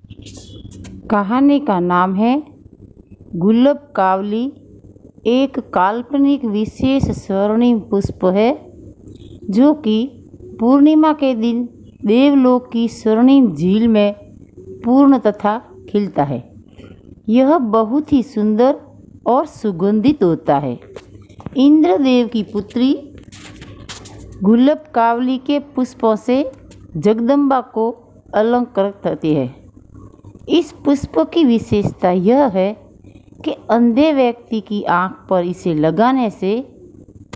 कहानी का नाम है गुलाब कावली। एक काल्पनिक विशेष स्वर्णिम पुष्प है जो कि पूर्णिमा के दिन देवलोक की स्वर्णिम झील में पूर्ण तथा खिलता है। यह बहुत ही सुंदर और सुगंधित होता है। इंद्रदेव की पुत्री गुलाब कावली के पुष्पों से जगदम्बा को अलंकृत करती है। इस पुष्प की विशेषता यह है कि अंधे व्यक्ति की आंख पर इसे लगाने से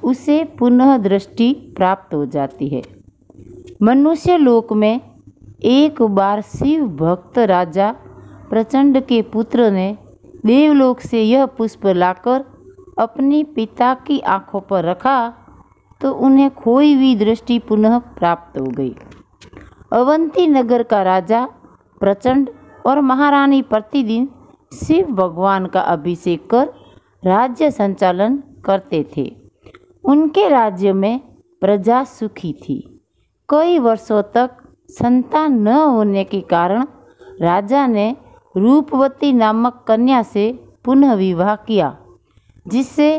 उसे पुनः दृष्टि प्राप्त हो जाती है। मनुष्य लोक में एक बार शिव भक्त राजा प्रचंड के पुत्र ने देवलोक से यह पुष्प लाकर अपने पिता की आंखों पर रखा तो उन्हें खोई हुई दृष्टि पुनः प्राप्त हो गई। अवंती नगर का राजा प्रचंड और महारानी प्रतिदिन शिव भगवान का अभिषेक कर राज्य संचालन करते थे। उनके राज्य में प्रजा सुखी थी। कई वर्षों तक संतान न होने के कारण राजा ने रूपवती नामक कन्या से पुनः विवाह किया, जिससे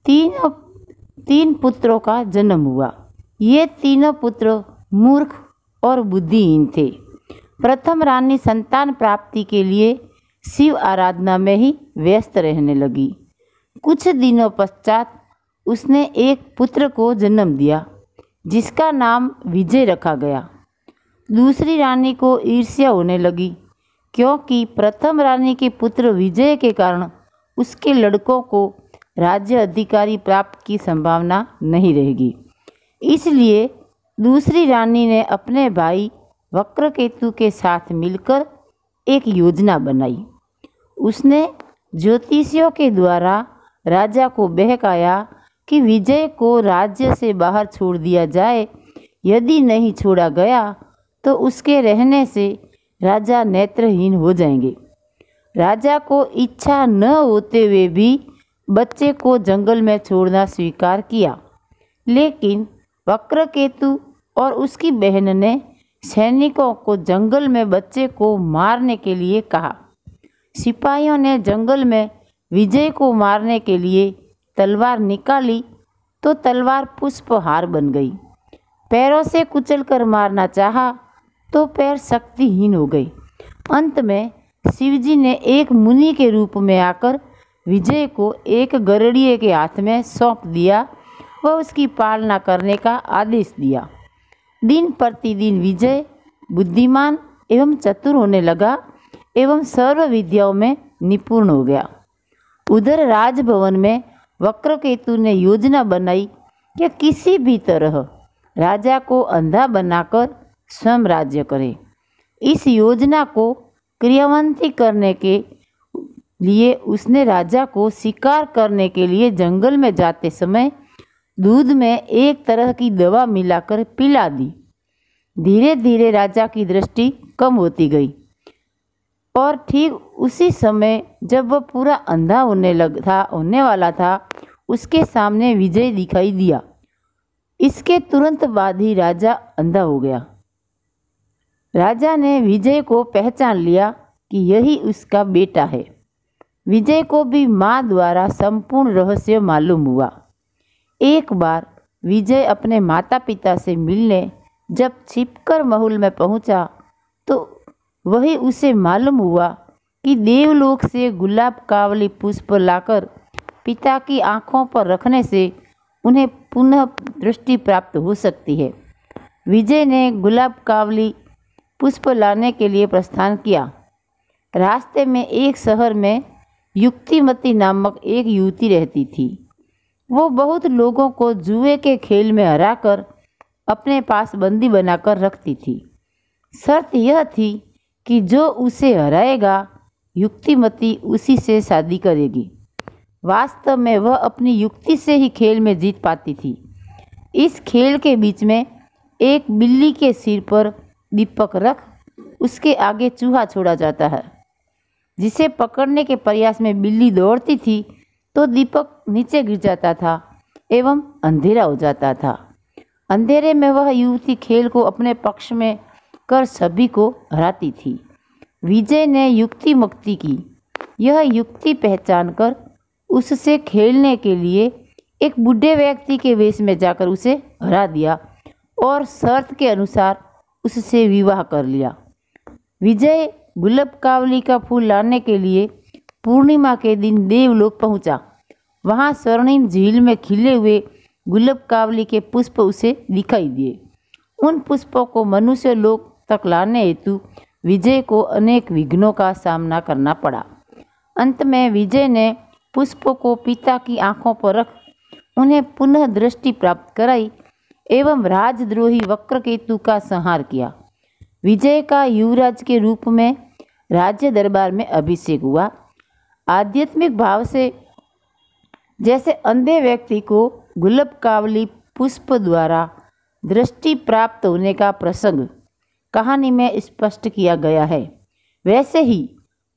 तीन पुत्रों का जन्म हुआ। ये तीनों पुत्र मूर्ख और बुद्धिहीन थे। प्रथम रानी संतान प्राप्ति के लिए शिव आराधना में ही व्यस्त रहने लगी। कुछ दिनों पश्चात उसने एक पुत्र को जन्म दिया, जिसका नाम विजय रखा गया। दूसरी रानी को ईर्ष्या होने लगी, क्योंकि प्रथम रानी के पुत्र विजय के कारण उसके लड़कों को राज्य अधिकारी प्राप्त की संभावना नहीं रहेगी। इसलिए दूसरी रानी ने अपने भाई वक्रकेतु के साथ मिलकर एक योजना बनाई। उसने ज्योतिषियों के द्वारा राजा को बहकाया कि विजय को राज्य से बाहर छोड़ दिया जाए। यदि नहीं छोड़ा गया तो उसके रहने से राजा नेत्रहीन हो जाएंगे। राजा को इच्छा न होते हुए भी बच्चे को जंगल में छोड़ना स्वीकार किया, लेकिन वक्रकेतु और उसकी बहन ने सैनिकों को जंगल में बच्चे को मारने के लिए कहा। सिपाहियों ने जंगल में विजय को मारने के लिए तलवार निकाली तो तलवार पुष्पहार बन गई। पैरों से कुचलकर मारना चाहा तो पैर शक्तिहीन हो गए। अंत में शिवजी ने एक मुनि के रूप में आकर विजय को एक गरुड़िए के हाथ में सौंप दिया व उसकी पालना करने का आदेश दिया। दिन प्रतिदिन विजय बुद्धिमान एवं चतुर होने लगा एवं सर्व विद्याओं में निपुण हो गया। उधर राजभवन में वक्रकेतु ने योजना बनाई कि किसी भी तरह राजा को अंधा बनाकर स्वयं राज्य करे। इस योजना को क्रियान्वित करने के लिए उसने राजा को शिकार करने के लिए जंगल में जाते समय दूध में एक तरह की दवा मिलाकर पिला दी। धीरे धीरे राजा की दृष्टि कम होती गई और ठीक उसी समय जब वह पूरा अंधा होने वाला था, उसके सामने विजय दिखाई दिया। इसके तुरंत बाद ही राजा अंधा हो गया। राजा ने विजय को पहचान लिया कि यही उसका बेटा है। विजय को भी माँ द्वारा संपूर्ण रहस्य मालूम हुआ। एक बार विजय अपने माता पिता से मिलने जब छिपकर महल में पहुंचा तो वही उसे मालूम हुआ कि देवलोक से गुलाब कावली पुष्प लाकर पिता की आंखों पर रखने से उन्हें पुनः दृष्टि प्राप्त हो सकती है। विजय ने गुलाब कावली पुष्प लाने के लिए प्रस्थान किया। रास्ते में एक शहर में युक्तिमती नामक एक युवती रहती थी। वो बहुत लोगों को जुए के खेल में हराकर अपने पास बंदी बनाकर रखती थी। शर्त यह थी कि जो उसे हराएगा युक्तिमती उसी से शादी करेगी। वास्तव में वह अपनी युक्ति से ही खेल में जीत पाती थी। इस खेल के बीच में एक बिल्ली के सिर पर दीपक रख उसके आगे चूहा छोड़ा जाता है, जिसे पकड़ने के प्रयास में बिल्ली दौड़ती थी तो दीपक नीचे गिर जाता था एवं अंधेरा हो जाता था। अंधेरे में वह युवती खेल को अपने पक्ष में कर सभी को हराती थी। विजय ने युक्ति मुक्ति की। यह युक्ति पहचान कर उससे खेलने के लिए एक बूढ़े व्यक्ति के वेश में जाकर उसे हरा दिया और शर्त के अनुसार उससे विवाह कर लिया। विजय गुलाबकावली का फूल लाने के लिए पूर्णिमा के दिन देवलोक पहुंचा। वहां स्वर्णिम झील में खिले हुए गुलाबकावली के पुष्प उसे दिखाई दिए। उन पुष्पों को मनुष्य लोक तक लाने हेतु विजय को अनेक विघ्नों का सामना करना पड़ा। अंत में विजय ने पुष्पों को पिता की आंखों पर रख उन्हें पुनः दृष्टि प्राप्त कराई एवं राजद्रोही वक्रकेतु का संहार किया। विजय का युवराज के रूप में राज्य दरबार में अभिषेक हुआ। आध्यात्मिक भाव से जैसे अंधे व्यक्ति को गुलाबकावली पुष्प द्वारा दृष्टि प्राप्त होने का प्रसंग कहानी में स्पष्ट किया गया है, वैसे ही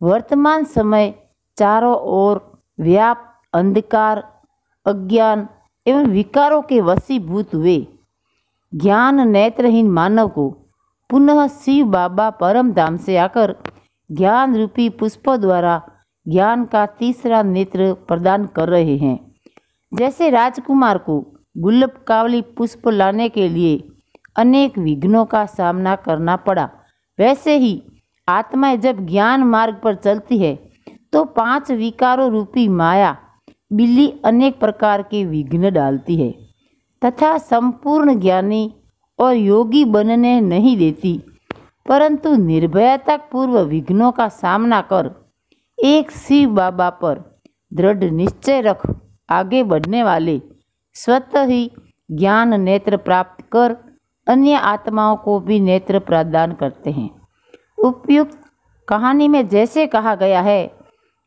वर्तमान समय चारों ओर व्याप्त अंधकार, अज्ञान एवं विकारों के वशीभूत हुए ज्ञान नेत्रहीन मानव को पुनः शिव बाबा परम धाम से आकर ज्ञान रूपी पुष्पों द्वारा ज्ञान का तीसरा नेत्र प्रदान कर रहे हैं। जैसे राजकुमार को गुलाबकावली पुष्प लाने के लिए अनेक विघ्नों का सामना करना पड़ा, वैसे ही आत्माएं जब ज्ञान मार्ग पर चलती है तो 5 विकारों रूपी माया बिल्ली अनेक प्रकार के विघ्न डालती है तथा संपूर्ण ज्ञानी और योगी बनने नहीं देती, परंतु निर्भयता पूर्व विघ्नों का सामना कर एक शिव बाबा पर दृढ़ निश्चय रख आगे बढ़ने वाले स्वतः ही ज्ञान नेत्र प्राप्त कर अन्य आत्माओं को भी नेत्र प्रदान करते हैं। उपयुक्त कहानी में जैसे कहा गया है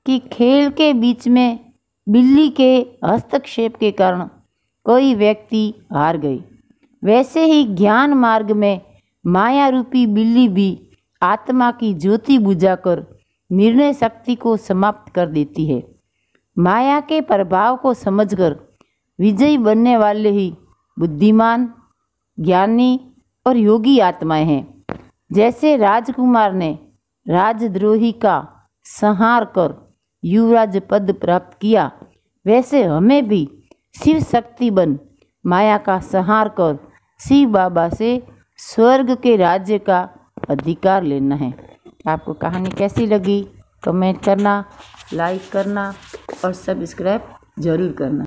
कि खेल के बीच में बिल्ली के हस्तक्षेप के कारण कई व्यक्ति हार गए, वैसे ही ज्ञान मार्ग में माया रूपी बिल्ली भी आत्मा की ज्योति बुझाकर निर्णय शक्ति को समाप्त कर देती है। माया के प्रभाव को समझकर विजयी बनने वाले ही बुद्धिमान, ज्ञानी और योगी आत्माएं हैं। जैसे राजकुमार ने राजद्रोही का संहार कर युवराज पद प्राप्त किया, वैसे हमें भी शिव शक्ति बन माया का संहार कर शिव बाबा से स्वर्ग के राज्य का अधिकार लेना है। आपको कहानी कैसी लगी कमेंट करना, लाइक करना और सब्सक्राइब जरूर करना।